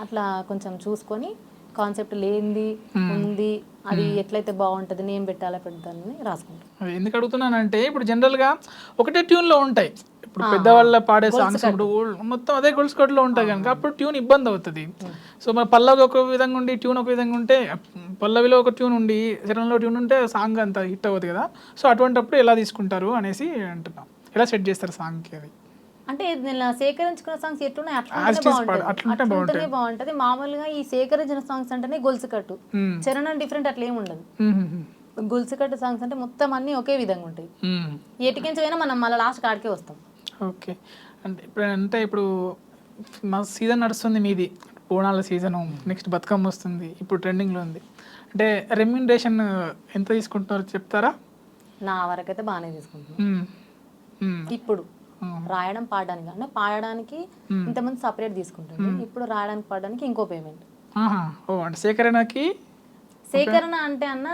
అట్లా కొంచెం చూసుకొని కాన్సెప్ట్ లేనిది ఉంది అది ఎట్లయితే బాగుంటుంది నేను పెట్టాలా పెడతానని రాసుకుంటాను. ఎందుకు అడుగుతున్నానంటే ఇప్పుడు జనరల్గా ఒకటే ట్యూన్లో ఉంటాయి. ఇప్పుడు పెద్దవాళ్ళ పాడే సాంగ్స్ ఇప్పుడు మొత్తం అదే గొలుసు కట్టులో ఉంటాయి కనుక అప్పుడు ట్యూన్ ఇబ్బంది అవుతుంది. సో మన పల్లవి ఒక విధంగా ఉండి ట్యూన్ ఒక విధంగా ఉంటే, పల్లవిలో ఒక ట్యూన్ ఉండి చరణంలో ట్యూన్ ఉంటే సాంగ్ అంత హిట్ అవ్వదు కదా. సో అటువంటిప్పుడు ఎలా తీసుకుంటారు అనేసి అంటున్నాం, ఎలా సెట్ చేస్తారు సాంగ్కి అది? అంటే నేను సేకరించుకున్న సాంగ్స్ ఎట్లున్నాయి అట్లుంటేనే బాగుంటది. మామూలుగా ఈ సేకరించిన సాంగ్స్ అంటేనే గొలుసు కట్టు, చరణం డిఫరెంట్ అట్లా ఏమి ఉండదు. గొలుసు కట్టు సాంగ్స్ అంటే మొత్తం అన్ని ఒకే విధంగా ఉంటాయి, ఎటుకించి పోయినా మనం మళ్ళీ లాస్ట్ కాడికే వస్తాం. ఓకే ఇప్పుడు మా సీజన్ నడుస్తుంది మీది, బోనాల సీజను, నెక్స్ట్ బతుకమ్మ వస్తుంది, ఇప్పుడు ట్రెండింగ్లో ఉంది. అంటే రెమ్యూనరేషన్ ఎంత తీసుకుంటున్నారో చెప్తారా? నా వరకు అయితే బాగానే తీసుకుంటున్నాను. ఇప్పుడు రాయడం పాడడానికి అంటే పాడడానికి ఇంతమంది సపరేట్ తీసుకుంటుంది, ఇప్పుడు రాయడానికి పాడడానికి ఇంకో పేమెంట్. అంటే సేకరణ అంటే అన్న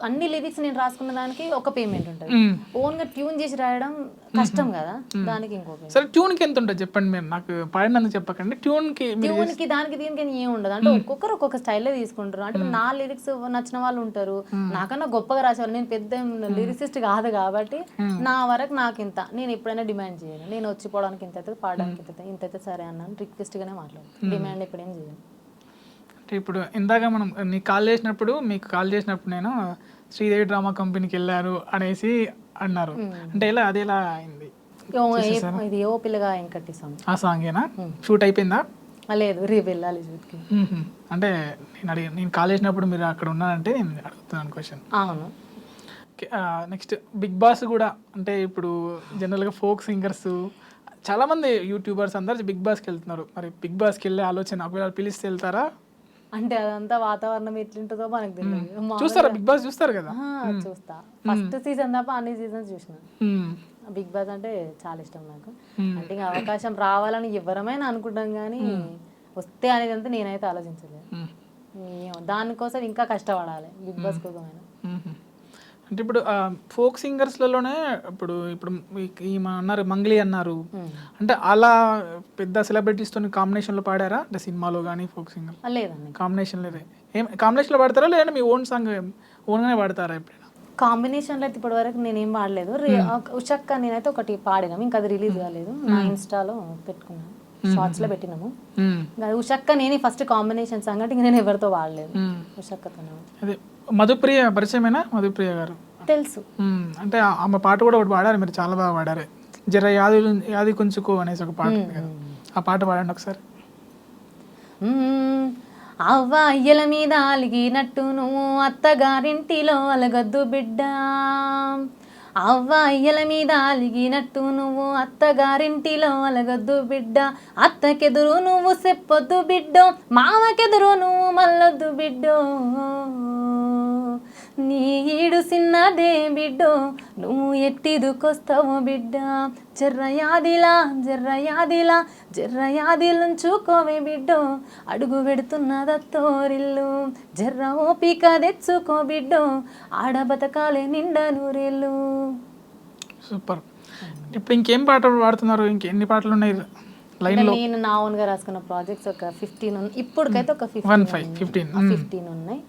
అన్ని లిరిక్స్ నేను రాసుకున్న దానికి ఒక పేమెంట్ ఉంటుంది, ఓన్ గా ట్యూన్ చేసి రాయడం కష్టం కదా, దానికి ఇంకో పేమెంట్. సరే ట్యూన్ కి ఎంత ఉంటుంది చెప్పండి, మీరు నాకు పాడినందుకు చెప్పకండి. ట్యూన్ కి దానికి దీనికి ఏం ఉండదు, అంటే ఒక్కొక్కరు ఒక్కొక్క స్టైల్లో తీసుకుంటారు. అంటే నా లిరిక్స్ నచ్చిన వాళ్ళు ఉంటారు, నాకన్నా గొప్పగా రాసేవాళ్ళు. నేను పెద్ద లిరిసిస్ట్ కాదు కాబట్టి నా వరకు నాకు ఇంత, నేను ఎప్పుడైనా డిమాండ్ చేయను. నేను వచ్చిపోవడానికి ఇంత అయితే, పాడడానికి ఇంత సరే అన్నాను, రిక్వెస్ట్ గానే మాట్లాడతాను, డిమాండ్ ఎప్పుడేం చేయను. ఇప్పుడు ఇందాక మనం మీకు కాల్ చేసినప్పుడు నేను శ్రీదేవి డ్రామా కంపెనీకి వెళ్ళారు అనేసి అన్నారు. అంటే ఎలా అది ఎలా అయింది? ఇది ఓ పిల్లగా ఎంకట్టి సాంగ్, ఆ సాంగేనా? షూట్ అయిపోయిందా? లేదు, రేపు వెళ్ళాలి షూట్కి. అంటే నేను కాల్ చేసినప్పుడు మీరు అక్కడ ఉన్నారంటే నేను అడుగుతున్నాను క్వశ్చన్. అవును. నెక్స్ట్ బిగ్ బాస్ కూడా, అంటే ఇప్పుడు జనరల్గా ఫోక్ సింగర్స్ చాలామంది యూట్యూబర్స్ అందరు బిగ్ బాస్కి వెళ్తున్నారు. మరి బిగ్ బాస్కి వెళ్ళే ఆలోచన ఒకవేళ పిలిస్తే వెళ్తారా? అంటే అదంతా వాతావరణం ఎట్లుంటుందో మనకు తెలియదు. చూస్తారా బిగ్ బాస్ చూస్తారు కదా? చూస్తా. ఫస్ట్ సీజన్ తప్ప అన్ని సీజన్స్ చూసిన. మ్మ్. బిగ్ బాస్ అంటే చాలా ఇష్టం నాకు. అంటే ఇంకా అవకాశం రావాలని ఎవరమైనా అనుకుంటాం కానీ వస్తే అనేది అంతా నేనైతే ఆలోచించలేదు. దానికోసం ఇంకా కష్టపడాలి బిగ్ బాస్ కోసమైనా. మ్మ్. అంటే ఇప్పుడు ఫోక్ సింగర్స్లలోనే ఇప్పుడు ఇప్పుడు ఈమె అన్నారు మంగ్లీ అన్నారు, అంటే అలా పెద్ద సెలబ్రిటీస్తో కాంబినేషన్లో పాడారా? అంటే సినిమాలో కానీ ఫోక్ సింగర్ లేదండి, కాంబినేషన్ లేదా? ఏం కాంబినేషన్లో పాడతారా లేదంటే మీ ఓన్ సాంగ్ ఓన్గానే పాడతారా ఎప్పుడైనా? కాంబినేషన్లో అయితే ఇప్పటి వరకు నేనేం పాడలేదు. ఉషక్క నేనైతే ఒకటి పాడినాము, ఇంకా అది రిలీజ్ కాలేదు. నా ఇన్స్టాలో పెట్టుకున్నాను, షార్ట్స్ లో పెట్టినాము. ఉషక్క నేనే ఫస్ట్ కాంబినేషన్ సాంగ్ అంటే నేను ఎవరితో పాడలేదు, ఉషక్కతో. అదే మధుప్రియ పరిచయమేనా? మధుప్రియ గారు తెలుసు. అంటే ఆమె పాట కూడా ఒకటి పాడారు, మీరు చాలా బాగా పాడారు. జర యాది కొంచుకో అనేసి ఒక పాట ఉంది కదా, ఆ పాట పాడండి ఒకసారి. అవ్వ అయ్యల మీద అలిగినట్టు నువ్వు అత్తగారింటిలో అలగద్దు బిడ్డ, అవ్వ అయ్యల మీద అలిగినట్టు నువ్వు అత్తగారింటిలో అలగద్దు బిడ్డ, అత్తకెదురు నువ్వు చెప్పొద్దు బిడ్డో, మామకెదురు నువ్వు మల్లొద్దు బిడ్డో, నీ ఈడు సిన్నదే బిడ్డో, నువ్వు ఎట్టిదుకొస్తావు బిడ్డ, జర్రయాదిలా జర్రయాదిలా జర్రయాదిలుంచుకోవే బిడ్డో, అడుగు పెడుతున్నదత్తోరిల్లు, జర్ర ఓపిక తెచ్చుకో బిడ్డో, ఆడ బతకాలే నిండా నూరేళ్ళు. సూపర్. ఇప్పుడు ఇంకేం పాట పాడుతున్నారు? ఇంకెన్ని పాటలు ఉన్నాయి లైన్లో? నేను నా ఓన్ గా రాసుకున్న ప్రాజెక్ట్స్ ఒక 15 ఉన్నాయి ఇప్పటికైతే, ఒక 15 ఉన్నాయి.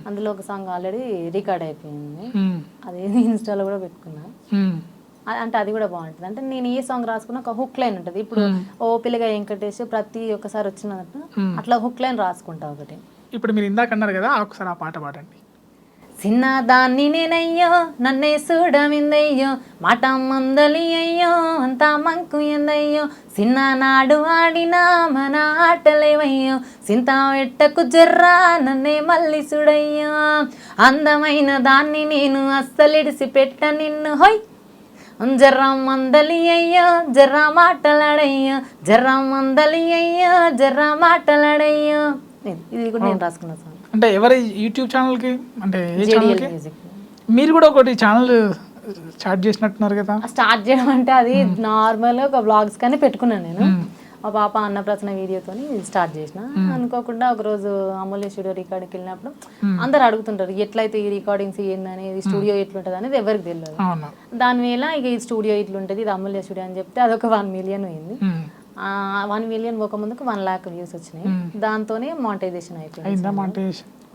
అందులో ఒక సాంగ్ ఆల్రెడీ రికార్డ్ అయిపోయింది, అది ఇన్స్టాలో కూడా పెట్టుకున్నా. అంటే అది కూడా బాగుంటుంది. అంటే నేను ఏ సాంగ్ రాసుకున్నా ఒక హుక్ లైన్ ఉంటుంది. ఇప్పుడు ఓ పిల్లగా వెంకటేష్ ప్రతి ఒక్కసారి వచ్చినట్టు అట్లా హుక్ లైన్ రాసుకుంటా ఒకటి. ఇప్పుడు మీరు ఇందాక అన్నారు కదా, ఒకసారి ఆ పాట పాడండి. చిన్నదాన్ని నేనయ్యో నన్నే చూడమిందయ్యో, మాట మందలి అయ్యో అంతా మంకు ఎందయ్యో, చిన్ననాడు ఆడినా మన ఆటలేవయ్యో, సింత వెట్టకు జర్రా నన్నే మళ్ళీ చూడయ్యో, అందమైన దాన్ని నేను అస్సలిడిసి పెట్ట నిన్ను, హొయ్ జర్రా మందలి అయ్యో జర్రా మాటలాడయ్యో, జర్రా మందలి అయ్యో జర్రా మాటలాడయ్యో. ఇది కూడా నేను రాసుకున్న సాంగ్. అంటే ఎవరి యూట్యూబ్ ఛానల్కి, అంటే ఏ ఛానల్కి? మీరు కూడా ఒకటి ఛానల్ స్టార్ట్ చేసినట్టున్నారు కదా? స్టార్ట్ చేయడం అంటే అది నార్మల్ ఒక బ్లాగ్స్ కానీ పెట్టుకున్నాను నేను. మా పాప అన్నప్రసన్న వీడియోతో స్టార్ట్ చేసిన. అనుకోకుండా ఒకరోజు అమూల్య స్టూడియో రికార్డింగ్కి వెళ్ళినప్పుడు అందరు అడుగుతుంటారు ఎట్లయితే ఈ రికార్డింగ్స్ ఏందనేది, స్టూడియో ఎట్లుంటుంది అనేది ఎవరికి తెలియదు. దానివేళ ఇక ఈ స్టూడియో ఇట్లుంటుంది, ఇది అమూల్య స్టూడియో అని చెప్తే అదొక 1 million అయింది. 1 million పోక ముందుకు 1 lakh వ్యూస్ వచ్చినాయి. దాంతోనే మానిటైజేషన్ అయిపోయింది.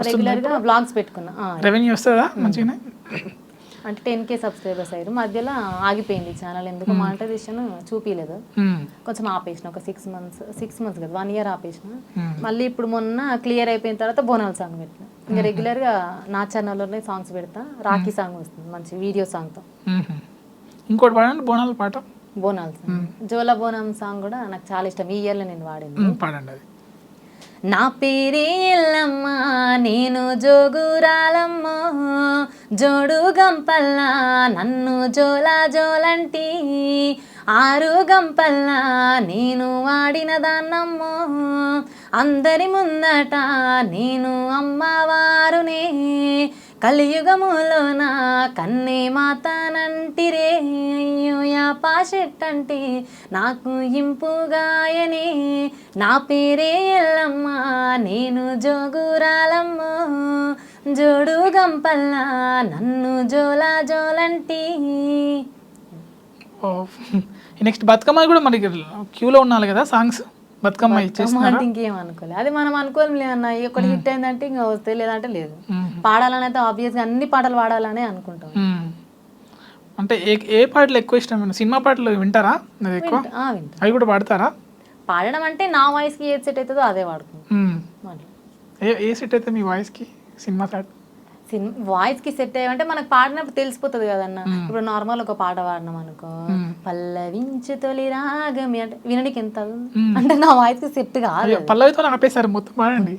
రెగ్యులర్ గా బ్లాగ్స్ పెట్టుకున్నా. రెవెన్యూ వస్తుందా మంచిగానే? అంటే 10K సబ్స్క్రైబర్స్ అయ్యారు. మధ్యలో ఆగిపోయింది ఛానల్, ఎందుకు మానిటైజేషన్ చూపించలేదు. కొంచెం ఆపేసిన ఒక 6 months కదా, 1 year ఆపేసిన. మళ్ళీ ఇప్పుడు మొన్న క్లియర్ అయిపోయిన తర్వాత బోనాల సాంగ్ పెట్టిన. ఇంకా రెగ్యులర్ గా నా ఛానల్లోనే సాంగ్స్ పెడతా. రాఖీ సాంగ్ వస్తుంది మంచి వీడియో సాంగ్ తో. ఇంకోటి పాడండి బోనాల పాట. బోనాల సాంగ్, జోల బోనం సాంగ్ కూడా నాకు చాలా ఇష్టం. ఈ ఇయర్లో నేను వాడింది. పాడండి అది. నా పేరే ఎల్లమ్మ నేను జోగురాలమ్మ, జోడు గంపల్లా నన్ను జోలా జోలంటి, 6 గంపల్లా నేను వాడిన దాన్నమ్మో, అందరి ముందట నేను అమ్మవారునే, కలియుగములోన కన్నే మాతానంటిరే, అయ్యో యాపా చెట్టంటి నాకు ఇంపుగాయనే, నా పేరే ఎల్లమ్మ నేను జోగురాలమ్మ, జోడు గంపల్లా నన్ను జోలా జోలంటి. నెక్స్ట్ బతుకమ్మ కూడా మనకి క్యూలో ఉండాలి కదా సాంగ్స్. బతుకమ్మ ఇచ్చేస్తున్నారు. ఇంకేం అనుకోలేదు, అది మనం అనుకోలేం లేదన్న. ఒకటి హిట్ అయిందంటే ఇంకా వస్తే, లేదంటే లేదు. పాడాలని అయితే ఆబ్వియస్గా అన్ని పాటలు పాడాలనే అనుకుంటాం. అంటే ఏ పాటలు ఎక్కువ ఇష్టం? సినిమా పాటలు వింటారా? ఎక్కువ అవి కూడా పాడతారా? పాడడం అంటే నా వాయిస్కి ఏది సెట్ అవుతుందో అదే వాడుకుంటాం. ఏ సెట్ అయితే మీ వాయిస్కి? సినిమా పాట వాయిస్ కి సెట్ అయ్యామంటే మనకు పాడినప్పుడు తెలిసిపోతుంది కదన్న. ఇప్పుడు నార్మల్ ఒక పాట పాడినాం అనుకో, పల్లవించు తొలి రాగమి అంటే వినడానికి ఎంత అంటే నా వాయిస్ కి సెట్ కాదు. పల్లవితో ఆపేసారు మొత్తం పాడండి,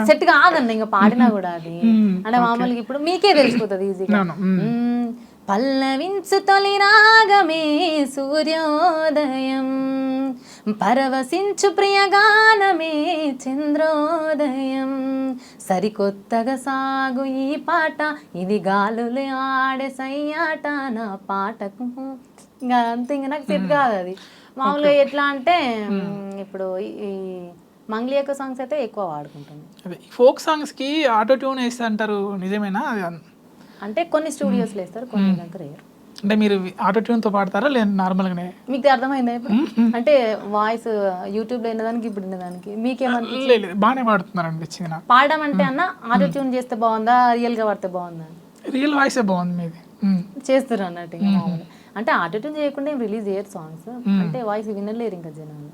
సెట్ కాదన్న ఇంకా పాడినా కూడా అది. అంటే మామూలుగా ఇప్పుడు మీకే తెలిసిపోతుంది ఈజీగా. పల్లవించు తొలి రాగమే సూర్యోదయం, పరవశించు ప్రియగానమే చంద్రోదయం, సరికొత్తగా సాగు ఈ పాట, ఇది గాలులు ఆడే సయ్యాట నా పాటకు. ఇంకా అంతే, ఇంకా నాకు సెట్ కాదు అది. మామూలుగా ఎట్లా అంటే ఇప్పుడు ఈ మంగ్లీ యొక్క సాంగ్స్ అయితే ఎక్కువ వాడుకుంటుంది. అదే ఫోక్ సాంగ్స్కి ఆటో ట్యూన్ వేస్తే అంటారు, నిజమేనా? అంటే కొన్ని స్టూడియోస్లో వేస్తారు, కొన్ని దగ్గర వేయరు. అంటే మీరు ఆటో ట్యూన్తో పాడతారా లేదా నార్మల్గానే? మీకు అర్థమైందా ఇప్పుడు? అంటే వాయిస్ యూట్యూబ్లో విన్నదానికి ఇప్పుడు విన్నదానికి మీకేమన్నా లేదు, బాగానే పాడుతున్నారు అనిపించింది నాకు. పాడడం అంటే అన్న ఆటో ట్యూన్ చేస్తే బాగుందా, రియల్గా పాడితే బాగుందా? రియల్ వాయిసే బాగుంది మీది. చేస్తారు అన్నట్టు. ఇంకా మామూలు అంటే ఆటో ట్యూన్ చేయకుండా ఏం రిలీజ్ చేయరు సాంగ్స్, అంటే వాయిస్ వినలేరు ఇంకా జనాలు.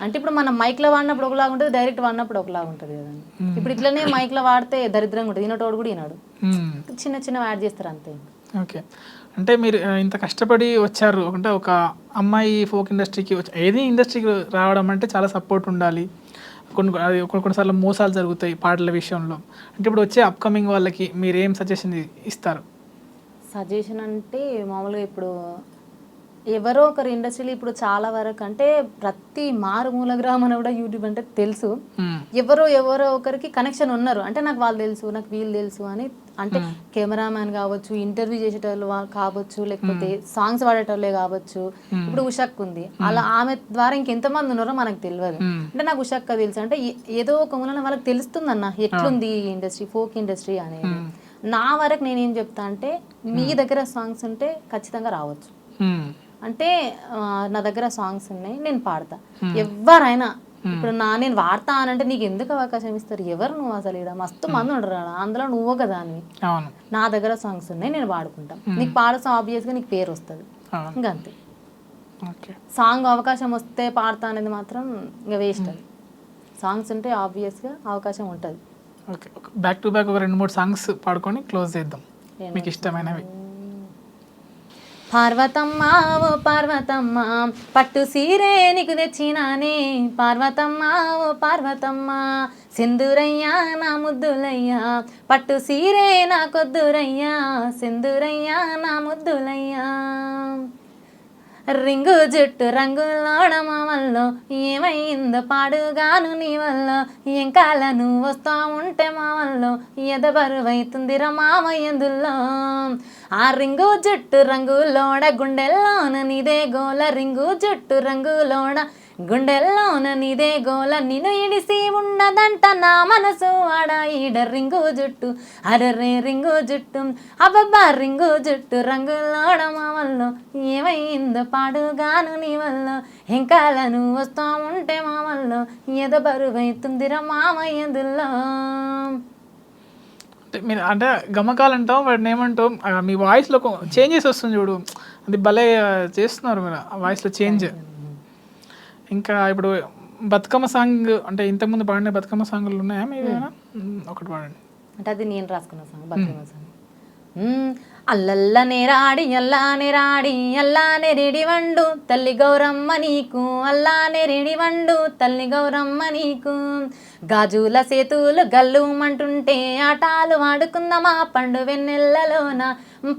అంటే ఇప్పుడు మనం మైక్లో వాడినప్పుడు ఒకలాగా ఉంటుంది, డైరెక్ట్ వాడినప్పుడు ఒకలాగా ఉంటుంది కదండి. ఇప్పుడు ఇట్లనే మైక్లో వాడితే దరిద్రంగా ఉంటుంది, ఈనటోడు కూడా ఈనాడు, చిన్న చిన్న యాడ్ చేస్తారు అంతే. ఓకే, అంటే మీరు ఇంత కష్టపడి వచ్చారు అంటే ఒక అమ్మాయి ఫోక్ ఇండస్ట్రీకి ఏది ఇండస్ట్రీకి రావడం అంటే చాలా సపోర్ట్ ఉండాలి. కొన్నిసార్లు మోసాలు జరుగుతాయి పాటల విషయంలో. అంటే ఇప్పుడు వచ్చే అప్కమింగ్ వాళ్ళకి మీరు ఏం సజెషన్ ఇస్తారు? సజెషన్ అంటే మామూలుగా ఇప్పుడు ఎవరో ఒకరు ఇండస్ట్రీలో ఇప్పుడు చాలా వరకు అంటే ప్రతి మారుమూల గ్రామం కూడా యూట్యూబ్ అంటే తెలుసు, ఎవరో ఒకరికి కనెక్షన్ ఉన్నారు. అంటే నాకు వాళ్ళు తెలుసు, నాకు వీళ్ళు తెలుసు అని, అంటే కెమెరామ్యాన్ కావచ్చు, ఇంటర్వ్యూ చేసేటోళ్ళు కావచ్చు, లేకపోతే సాంగ్స్ పాడేటోళ్ళే కావచ్చు. ఇప్పుడు ఉషక్ ఉంది, అలా ఆమె ద్వారా ఇంకెంతమంది ఉన్నారో మనకు తెలియదు. అంటే నాకు ఉషక్క తెలుసు అంటే ఏదో ఒక మూలన వాళ్ళకి తెలుస్తుంది అన్న ఎట్లుంది ఈ ఇండస్ట్రీ, ఫోక్ ఇండస్ట్రీ అనేది. నా వరకు నేనేం చెప్తా అంటే మీ దగ్గర సాంగ్స్ ఉంటే ఖచ్చితంగా రావచ్చు. అంటే నా దగ్గర సాంగ్స్ ఉన్నాయి, నేను పాడతా. ఎవరైనా ఇప్పుడు నేను వాడతా అని అంటే నీకు ఎందుకు అవకాశం ఇస్తారు? ఎవరు నువ్వు అసలు? ఇక్కడ మస్తు మంది ఉండరు, అందులో నువ్వు కదా అని. నా దగ్గర సాంగ్స్ ఉన్నాయి, నేను పాడుకుంటా. నీకు పాడతాం ఆబ్వియస్గా నీకు పేరు వస్తుంది, ఇంకా అంతే. సాంగ్ అవకాశం వస్తే పాడతా అనేది మాత్రం ఇంకా వేస్ట్. అది సాంగ్స్ ఉంటే ఆబ్వియస్గా అవకాశం ఉంటుంది. ఓకే, బ్యాక్ టు బ్యాక్ ఒక 2-3 సాంగ్స్ పాడుకొని క్లోజ్ చేద్దాం, మీకు ఇష్టమైనవి. పార్వతమ్మ ఓ పార్వతమ్మ పట్టు సీరే నీకు తెచ్చినానే, పార్వతమ్మ ఓ పార్వతమ్మ సింధూరయ్యా నా ముద్దులయ్యా, పట్టు సీరే నా కొద్దురయ్యా, సింధూరయ్యా నా ముద్దులయ్యా, రింగు జుట్టు రంగులోడ మామల్లో ఏమైందో పాడుగాను నీ వల్ల, ఎంకాల నువ్వు వస్తా ఉంటే మామల్లో ఎదబరువైతుందిరా మామయ్యందుల్లో, ఆ రింగు జుట్టు రంగులోడ గుండెల్లోన నీదే గోల, రింగు జుట్టు రంగులోడ గుండెల్లోన నీదే గోల, నిన్ను ఇడిసి ఉన్నదంట నా మనసు ఆడ ఈడ, రింగు జుట్టు అరరే రింగు జుట్టు అబ్బబ్బా, రింగు జుట్టు రంగులోడ మామల్లో ఏమైందో పాడుగాను నీ వల్ల, ఎంకాల నువ్వు వస్తా ఉంటే మామల్లో ఏదో బరువైతుందిరా మామయ్యందుల్లో. అంటే మీరు అంటే గమకాలంటాం, వాటిని ఏమంటాం, మీ వాయిస్లో చేంజెస్ వస్తుంది చూడు, అది భలే చేస్తున్నారు మీరు ఆ వాయిస్లో చేంజ్. ఇంకా ఇప్పుడు బతుకమ్మ సాంగ్ అంటే ఇంతకుముందు పాడిన బతుకమ్మ సాంగ్లు ఉన్నాయా మీరు? ఒకటి పాడండి. అంటే అది నేను రాసుకున్న సాంగ్ బతుకమ్మ సాంగ్. అల్లల్లనే రాడి అల్లానే రాడి అల్లానే రెడి వండు తల్లి గౌరమ్మ నీకు, అల్లానే రెడి వండు తల్లి గౌరమ్మ నీకు, గాజుల సేతులు గల్లుమంటుంటే ఆటాలు వాడుకుందామా పండు వెన్నెల్లలోన,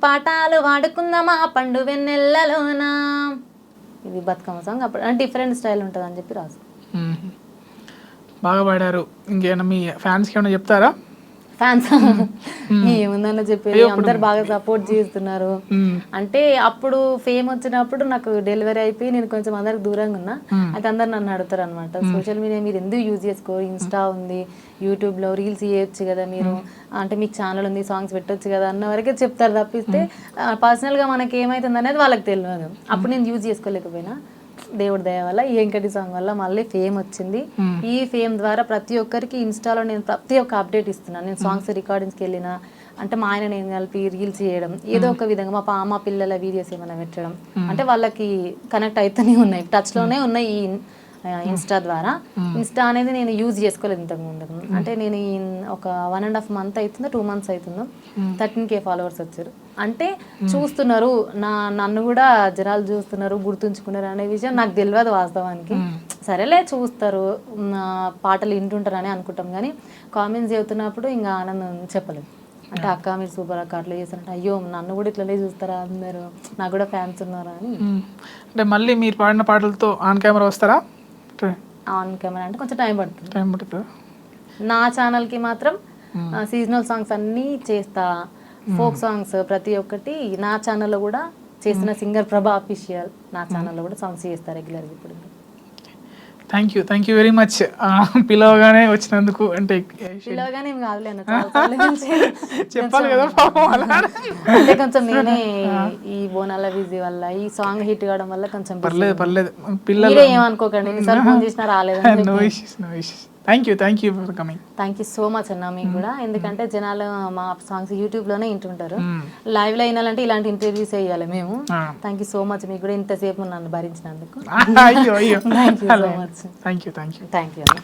పాటాలు వాడుకుందామా పండు వెన్నెల్లలోన. ఇది బతుకమ్మ సాంగ్. అప్పుడు డిఫరెంట్ స్టైల్ ఉంటుంది అని చెప్పి రాసు. బాగా పాడారు. ఇంకేమైనా మీ ఫ్యాన్స్కి ఏమైనా చెప్తారా? ఫ్యాన్స్ ఏముందన్న చెప్పేది, అందరు బాగా సపోర్ట్ చేస్తున్నారు. అంటే అప్పుడు ఫేమ్ వచ్చినప్పుడు నాకు డెలివరీ అయిపోయి నేను కొంచెం అందరికి దూరంగా ఉన్నా, అయితే అందరు నన్ను అడుగుతారు అనమాట, సోషల్ మీడియా మీరు ఎందుకు యూజ్ చేసుకోరు, ఇన్స్టా ఉంది, యూట్యూబ్లో రీల్స్ చేయొచ్చు కదా మీరు, అంటే మీకు ఛానల్ ఉంది, సాంగ్స్ పెట్టొచ్చు కదా అన్న వరకే చెప్తారు తప్పిస్తే పర్సనల్గా మనకి ఏమవుతుంది అనేది వాళ్ళకి తెలియదు. అప్పుడు నేను యూజ్ చేసుకోలేకపోయినా దేవుడి దయ వల్ల ఈ వెంకటి సాంగ్ వల్ల మళ్ళీ ఫేమ్ వచ్చింది. ఈ ఫేమ్ ద్వారా ప్రతి ఒక్కరికి ఇన్స్టాలో నేను ప్రతి ఒక్క అప్డేట్ ఇస్తున్నాను. నేను సాంగ్స్ రికార్డింగ్స్కి వెళ్ళినా అంటే మా ఆయన నేను కలిపి రీల్స్ చేయడం, ఏదో ఒక విధంగా మా పిల్లల వీడియోస్ ఏమైనా పెట్టడం, అంటే వాళ్ళకి కనెక్ట్ అవుతూనే ఉన్నాయి, టచ్లోనే ఉన్నాయి ఈ ఇన్స్టా ద్వారా. ఇన్స్టా అనేది నేను యూజ్ చేసుకోలేదు ఇంతకు ముందు. అంటే నేను ఒక 1.5 month అవుతుందో 2 months అవుతుందో 13K ఫాలోవర్స్ వచ్చారు. అంటే చూస్తున్నారు, నన్ను కూడా జనాలు చూస్తున్నారు, గుర్తుంచుకున్నారు అనే విషయం నాకు తెలియదు వాస్తవానికి. సరేలే చూస్తారు, పాటలు వింటుంటారని అనుకుంటాం, కానీ కామెంట్స్ చెబుతున్నప్పుడు ఇంకా ఆనందం చెప్పలేదు. అంటే అక్క మీరు సూపర్ అక్క అట్లా చేస్తారంటే అయ్యో నన్ను కూడా ఇట్లనే చూస్తారా అందరు, నాకు కూడా ఫ్యాన్స్ ఉన్నారా అని. అంటే మళ్ళీ మీరు పాడిన పాటలతో ఆన్ కెమెరా వస్తారా? ఆన్ కెమెరా అంటే కొంచెం టైం పడుతుంది. టైం పడుతుందా? నా ఛానల్కి మాత్రం సీజనల్ సాంగ్స్ అన్నీ చేస్తా, ఫోక్ సాంగ్స్ ప్రతి ఒక్కటి నా ఛానల్లో కూడా చేస్తున్న సింగర్ ప్రభా అఫీషియల్ నా ఛానల్లో కూడా సాంగ్స్ చేస్తా రెగ్యులర్గా ఇప్పుడు. థ్యాంక్ యూ వెరీ మచ్ పిలవగానే వచ్చినందుకు. అంటే పిలవగానే ఏం కాదులేను చెప్పాలి కదా పాపం అలా. అంటే కొంచెం నేనే ఈ బోనాల బిజీ వల్ల ఈ సాంగ్ హిట్ కావడం వల్ల కొంచెం పర్లేదు పిల్లలు మీరే ఏమనుకోకండి, ఎన్నిసార్లు ఫోన్ చేసినా రాలేదు. No issues. Thank you for coming. Thank you so much అన్న మీకు కూడా. ఎందుకంటే జనాలు మా సాంగ్స్ యూట్యూబ్లోనే వింటుంటారు, లైవ్లో వినాలంటే ఇలాంటి ఇంటర్వ్యూస్ వేయాలి మేము. థ్యాంక్ యూ సో మచ్ మీకు కూడా ఇంతసేపు నన్ను భరించినందుకు. అయ్యో thank you so much. Thank you thank you అన్న.